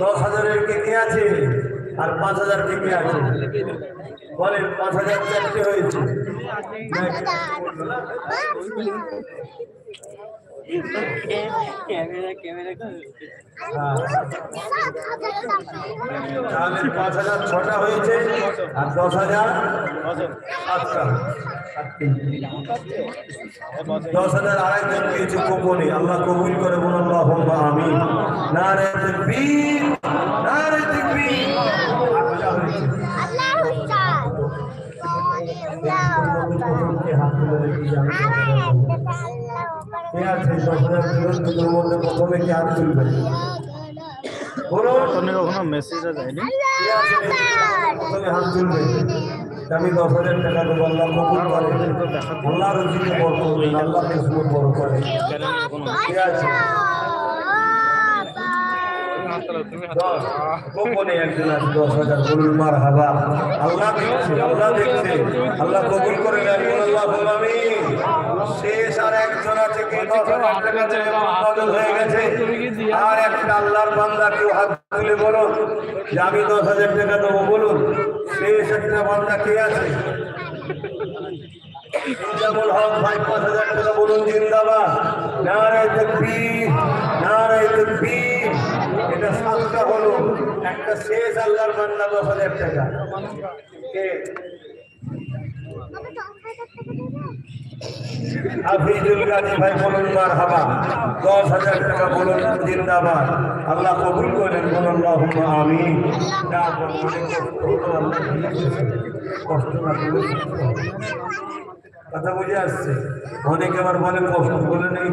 10,000-এর কে আছে আর 5,000 কে আছে? বলেন 5,000 চারটে হয়েছে। তাহলে 5,000 6টা হয়েছে আর 10,000 5টা। 10,000 আরেকজন দিয়েছে গোপনে। আল্লাহ কবুল করে বলুন আল্লাহুম্মা আমিন। নারে তাকবীর, নারে তাকবীর। প্রথমে কি হাত তুলবে? কখনো মেসেজ যায়নি, প্রথমে হাত তুলবে। আমি 10,000 টাকা দেবো, আল্লাহ কবুল করে। আল্লাহ রুজিকে বরকত দেন, আল্লাহ কিসমত বড় করে। ঠিক আছে, গোপনে একজন আছে 10,000, বলুন মারহাবা। আল্লাহ দেখছে, আল্লাহ দেখছে, আল্লাহ কবুল করে নেন, আল্লাহুম্মা আমিন। শেষ আর একজন আছে কে 10,000 টাকা দেবে, বদল হয়ে গেছে। আর একটা আল্লাহর বান্দা কেউ হাত তুলে বলুন যে আমি 10,000 টাকা দেবো, বলুন। শেষ একটা বান্দা কে আছে? ইনজামুল হক ভাই 5,000 টাকা বলুন, জিন্দাবাদ। নারে তাকবীর, নারে তাকবীর। এটা 7টা হলো, একটা শেষ আল্লাহর বান্দা 10,000 টাকা কে? হাফিজুল গাজী ভাই বলুন মারহাবা। 10,000 টাকা বলুন, জিন্দাবাদ। আল্লাহ কবুল করেন, বলুন আল্লাহুম্মা আমিন। কষ্ট না করে কথা বুঝে আসছে। অনেকে আবার বলে কষ্ট বলে নেই,